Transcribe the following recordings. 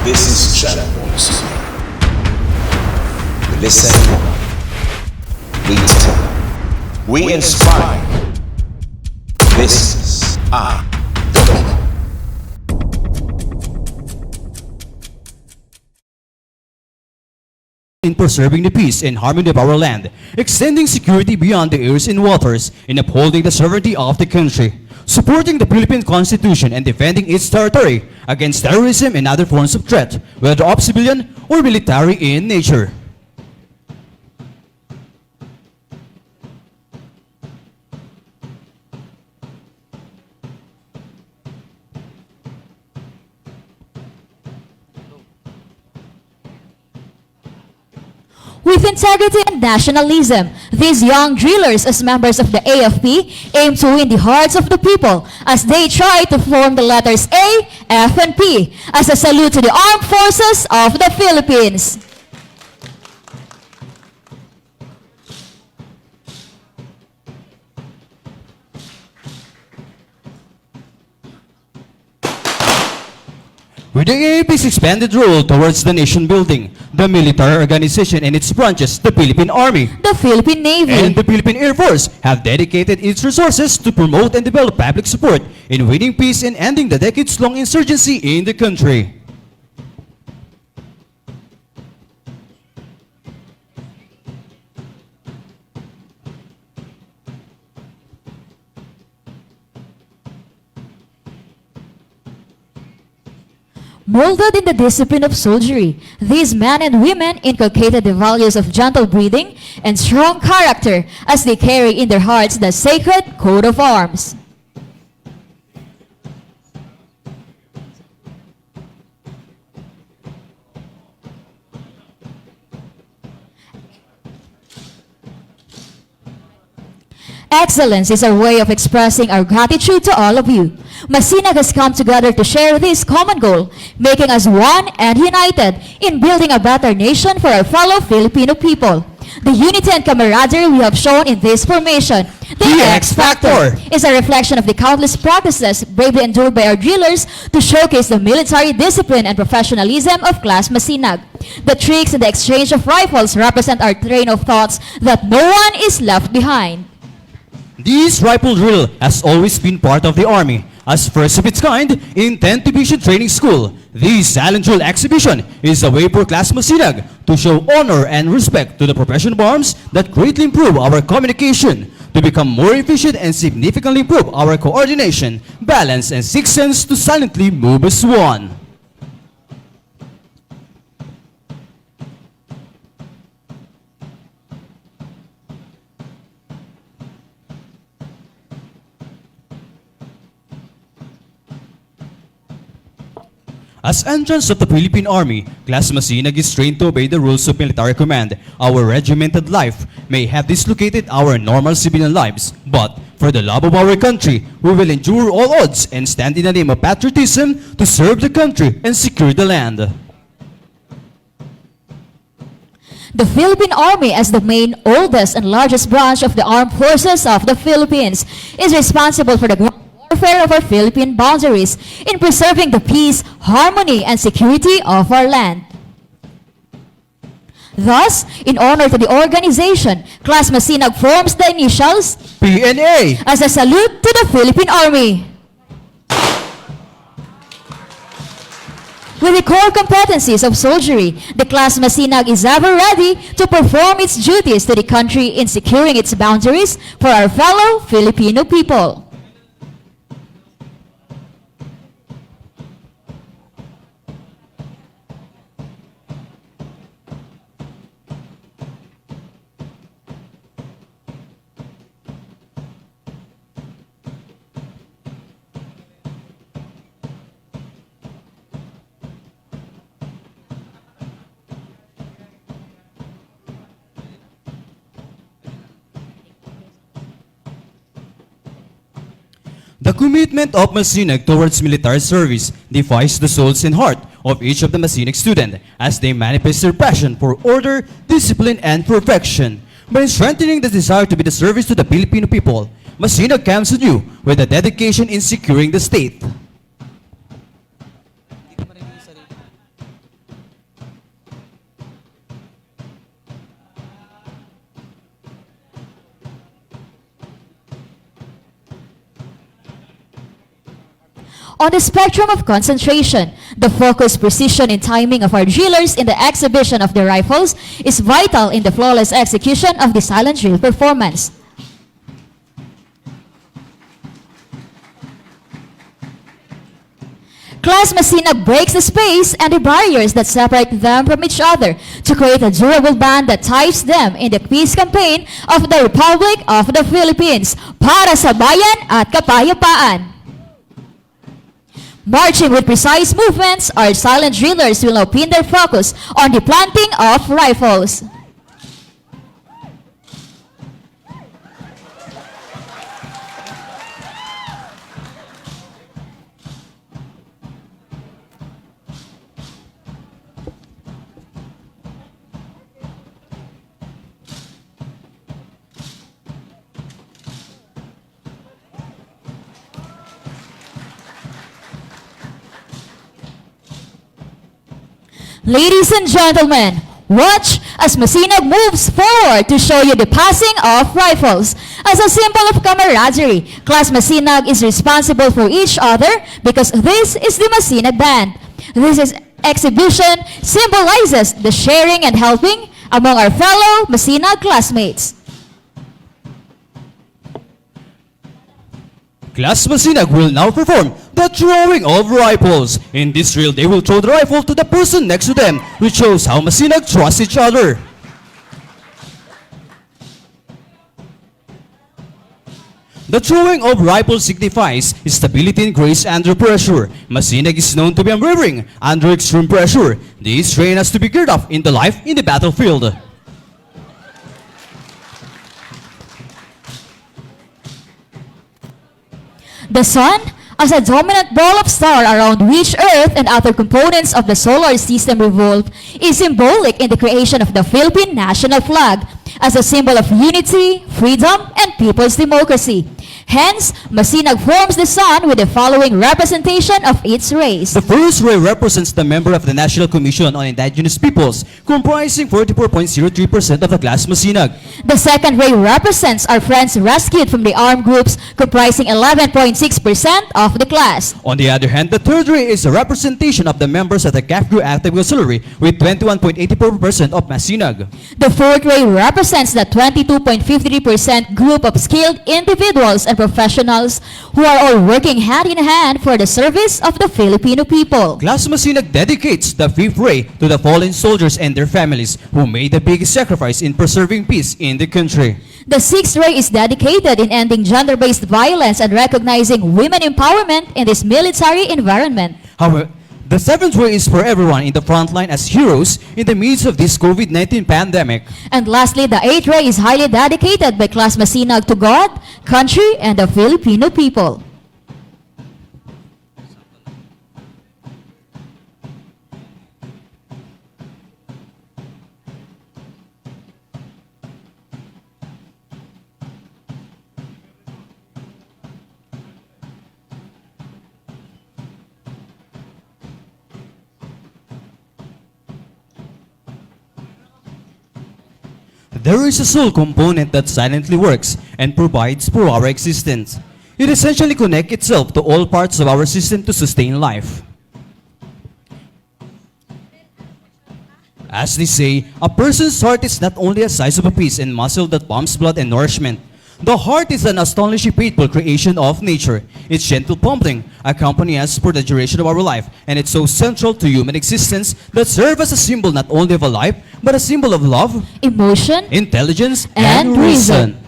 Business channels. We listen. We tell. We inspire. Business. In preserving the peace and harmony of our land, extending security beyond the airs and waters, and upholding the sovereignty of the country, supporting the Philippine Constitution and defending its territory against terrorism and other forms of threat, whether of civilian or military in nature. With integrity and nationalism, these young drillers as members of the AFP aim to win the hearts of the people as they try to form the letters A, F, and P as a salute to the armed forces of the Philippines. With the AAP's expanded role towards the nation building, the military organization and its branches, the Philippine Army, The Philippine Navy, and the Philippine Air Force have dedicated its resources to promote and develop public support in winning peace and ending the decades-long insurgency in the country. molded in the discipline of soldiery, these men and women inculcated the values of gentle breeding and strong character as they carry in their hearts the sacred coat of arms. Excellence is our way of expressing our gratitude to all of you. Masinag has come together to share this common goal, making us one and united in building a better nation for our fellow Filipino people. The unity and camaraderie we have shown in this formation, the X Factor, is a reflection of the countless practices bravely endured by our drillers to showcase the military discipline and professionalism of Class Masinag. The tricks and the exchange of rifles represent our train of thoughts that no one is left behind. This rifle drill has always been part of the Army. As first of its kind in 10th Division Training School, this silent drill exhibition is a way for Class Masinag to show honor and respect to the profession of arms that greatly improve our communication, to become more efficient and significantly improve our coordination, balance, and sixth sense to silently move as one. As entrance of the Philippine Army, Class Masinag is trained to obey the rules of military command. Our regimented life may have dislocated our normal civilian lives, but for the love of our country, we will endure all odds and stand in the name of patriotism to serve the country and secure the land. The Philippine Army, as the main, oldest, and largest branch of the armed forces of the Philippines, is responsible for the warfare of our Philippine boundaries in preserving the peace, harmony, and security of our land. Thus, in honor to the organization, Class Masinag forms the initials PNA as a salute to the Philippine Army. With the core competencies of soldiery, the Class Masinag is ever ready to perform its duties to the country in securing its boundaries for our fellow Filipino people. The commitment of Masinag towards military service defies the souls and heart of each of the Masinag student as they manifest their passion for order, discipline, and perfection. By strengthening the desire to be the service to the Filipino people, Masinag comes anew with a dedication in securing the state. on the spectrum of concentration. The focus, precision, and timing of our drillers in the exhibition of their rifles is vital in the flawless execution of the silent drill performance. Class Masinag breaks the space and the barriers that separate them from each other to create a durable band that ties them in the peace campaign of the Republic of the Philippines para sa bayan at kapayapaan. Marching with precise movements, our silent drillers will now pin their focus on the planting of rifles. Ladies and gentlemen, watch as Masinag moves forward to show you the passing of rifles. As a symbol of camaraderie, Class Masinag is responsible for each other because this is the Masinag Band. Exhibition symbolizes the sharing and helping among our fellow Masinag classmates. Class Masinag will now perform the throwing of rifles. In this drill, they will throw the rifle to the person next to them, which shows how Masinag trust each other. The throwing of rifles signifies stability and grace under pressure. Masinag is known to be unwavering under extreme pressure. This train has to be geared up in the life in the battlefield. The sun, as a dominant ball of star around which Earth and other components of the solar system revolve, is symbolic in the creation of the Philippine national flag as a symbol of unity, freedom, and people's democracy. Hence, Masinag forms the sun with the following representation of its race. The first ray represents the member of the National Commission on Indigenous Peoples, comprising 44.03% of the Class Masinag. The second ray represents our friends rescued from the armed groups, comprising 11.6% of the class. On the other hand, the third ray is a representation of the members of the CAFGRU Active Auxiliary with 21.84% of Masinag. The fourth ray represents the 22.53% group of skilled individuals and professionals who are all working hand in hand for the service of the Filipino people. Class Masinag dedicates the fifth ray to the fallen soldiers and their families who made the biggest sacrifice in preserving peace in the country. The sixth ray is dedicated in ending gender-based violence and recognizing women empowerment in this military environment. However, the seventh ray is for everyone in the front line as heroes in the midst of this COVID-19 pandemic. And lastly, the eighth ray is highly dedicated by Class Masinag to God, country, and the Filipino people. There is a soul component that silently works and provides for our existence. It essentially connects itself to all parts of our system to sustain life. As they say, a person's heart is not only a size of a piece and muscle that pumps blood and nourishment. The heart is an astonishingly faithful creation of nature. Its gentle pumping accompanies us for the duration of our life, and it's so central to human existence that serves as a symbol not only of a life, but a symbol of love, Emotion, intelligence, and reason.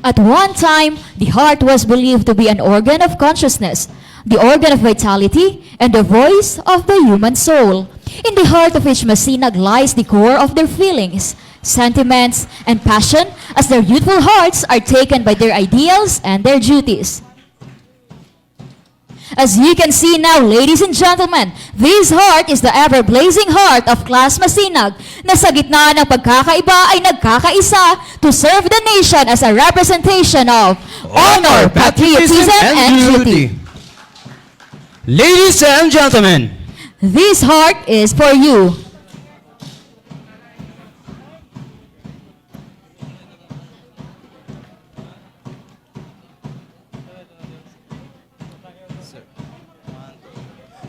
At one time, the heart was believed to be an organ of consciousness, the organ of vitality, and the voice of the human soul. In the heart of each Masinag lies the core of their feelings, sentiments, and passion as their youthful hearts are taken by their ideals and their duties. As you can see now, ladies and gentlemen, this heart is the ever-blazing heart of Class Masinag na sa gitna ng pagkakaiba ay nagkakaisa to serve the nation as a representation of honor, patriotism, and duty. Ladies and gentlemen, This heart is for you.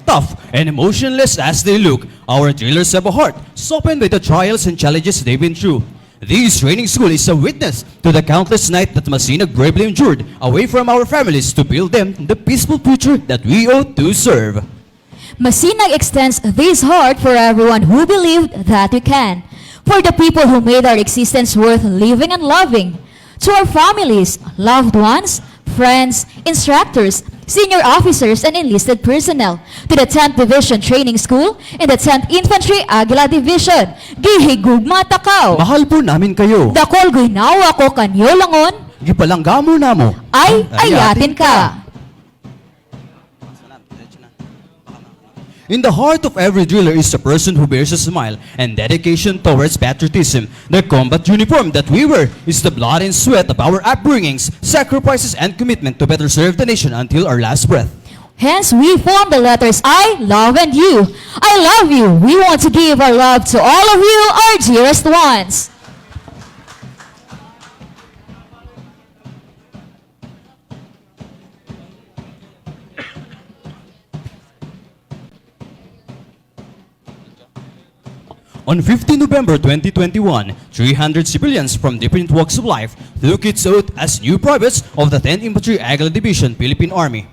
tough and emotionless as they look, our drillers have a heart softened by the trials and challenges they've been through. This training school is a witness to the countless nights that Masinag bravely endured away from our families to build them the peaceful future that we ought to serve. Masinag extends this heart for everyone who believed that we can. For the people who made our existence worth living and loving. To our families, loved ones, friends, instructors, senior officers, and enlisted personnel. To the 10th Division Training School and the 10th Infantry Agila Division. Gihigugma takaw. Mahal po namin kayo. Dakol ginawa ko kanyo langon. Gipalanggamo namo. Ay ayatin ka. In the heart of every driller is a person who bears a smile and dedication towards patriotism. The combat uniform that we wear is the blood and sweat of our upbringings, sacrifices, and commitment to better serve the nation until our last breath. Hence, we form the letters I, love, and you. I love you. We want to give our love to all of you, our dearest ones. On 15 November 2021, 300 civilians from different walks of life took its oath as new privates of the 10th Infantry Agila Division, Philippine Army.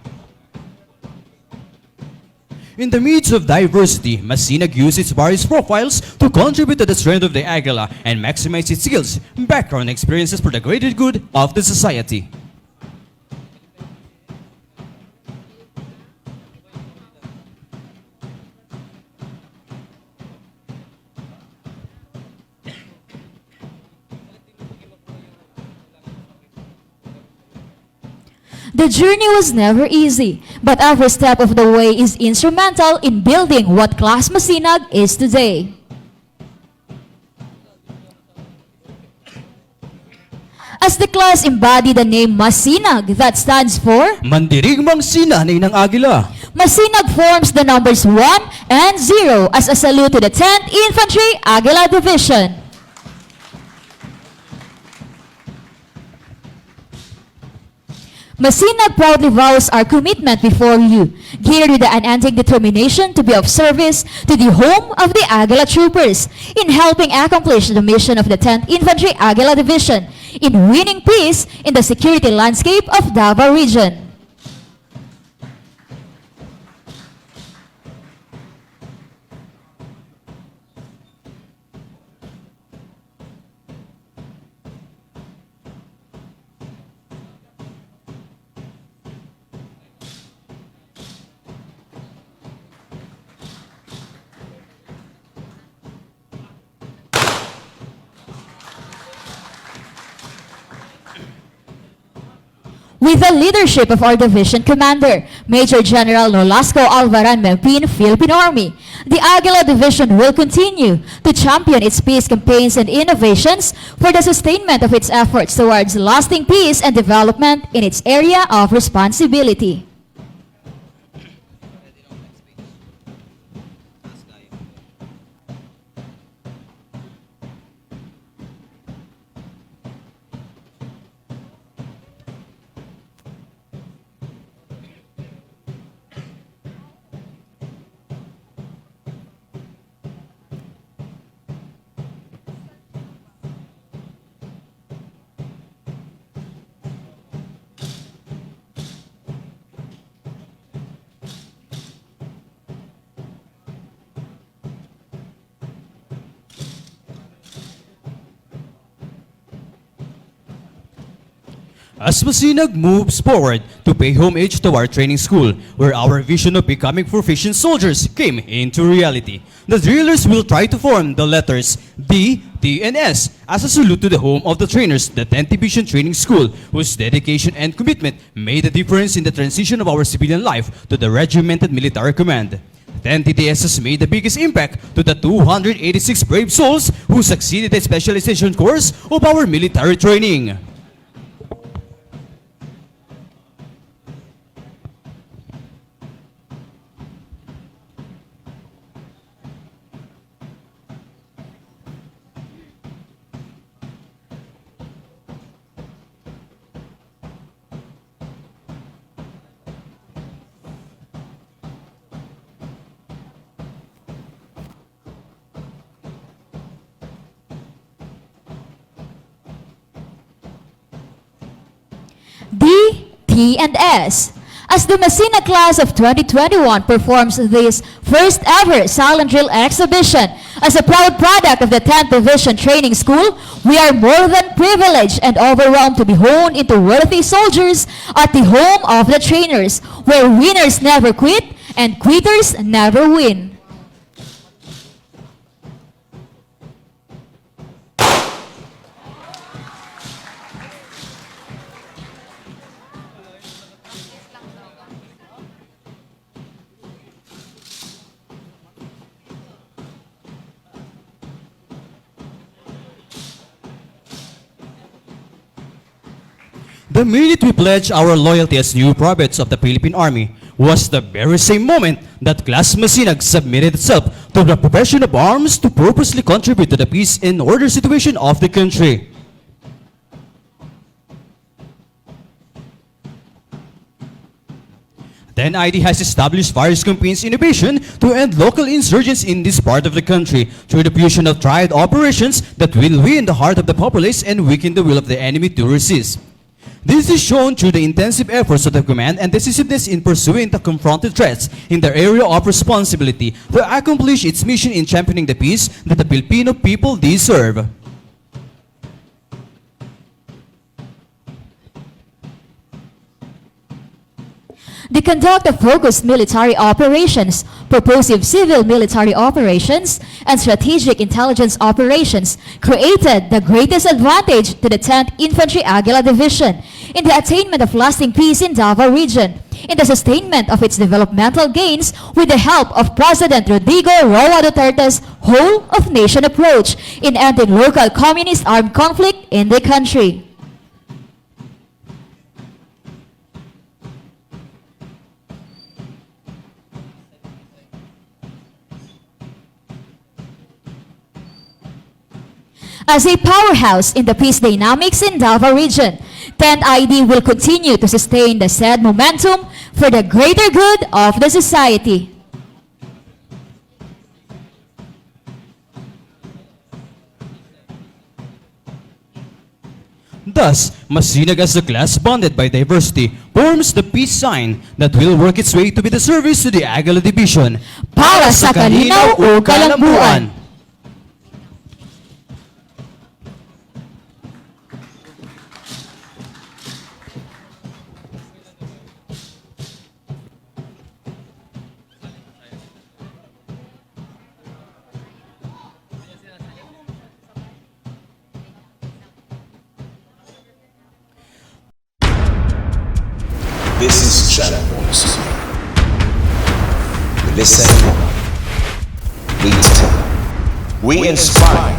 In the midst of diversity, Masinag used its various profiles to contribute to the strength of the Agila and maximize its skills, background, and experiences for the greater good of the society. The journey was never easy, but every step of the way is instrumental in building what Class Masinag is today. As the class embodied the name Masinag, that stands for Mandirigmang Sinanay ng Agila. Masinag forms the numbers 1 and 0 as a salute to the 10th Infantry Agila Division. Masinag proudly vows our commitment before you, geared with the unending determination to be of service to the home of the Agila troopers in helping accomplish the mission of the 10th Infantry Agila Division in winning peace in the security landscape of Davao region. With the leadership of our division commander, Major General Nolasco Alvaran Mempin, Philippine Army, the Agila Division will continue to champion its peace campaigns and innovations for the sustainment of its efforts towards lasting peace and development in its area of responsibility. As Masinag moves forward to pay homage to our training school, where our vision of becoming proficient soldiers came into reality, the drillers will try to form the letters B, TNS, as a salute to the home of the trainers, the 10th Division Training School, whose dedication and commitment made a difference in the transition of our civilian life to the regimented military command. 10 TTS has made the biggest impact to the 286 brave souls who succeeded the specialization course of our military training. D, T, and S. As the Masinag Class of 2021 performs this first ever silent drill exhibition as a proud product of the 10th Division Training School, we are more than privileged and overwhelmed to be honed into worthy soldiers at the home of the trainers, where winners never quit and quitters never win. The minute we pledged our loyalty as new privates of the Philippine Army was the very same moment that Class Masinag submitted itself to the profession of arms to purposely contribute to the peace and order situation of the country. Then ID has established various campaigns innovation to end local insurgents in this part of the country through the fusion of tried operations that will win the heart of the populace and weaken the will of the enemy to resist. This is shown through the intensive efforts of the command and decisiveness in pursuing the confronted threats in their area of responsibility to accomplish its mission in championing the peace that the Filipino people deserve. The conduct of focused military operations, purposive civil military operations, and strategic intelligence operations created the greatest advantage to the 10th Infantry Agil Division in the attainment of lasting peace in Davao region, in the sustainment of its developmental gains with the help of President Rodrigo Roa Duterte's whole-of-nation approach in ending local communist armed conflict in the country. As a powerhouse in the peace dynamics in Davao region, 10th ID will continue to sustain the said momentum for the greater good of the society. Thus, Masinag as a class bonded by diversity forms the peace sign that will work its way to be the service to the Agil Division Para sa kalinaw o kalambuan. This is Channel Voice. We listen, we tell, we inspire.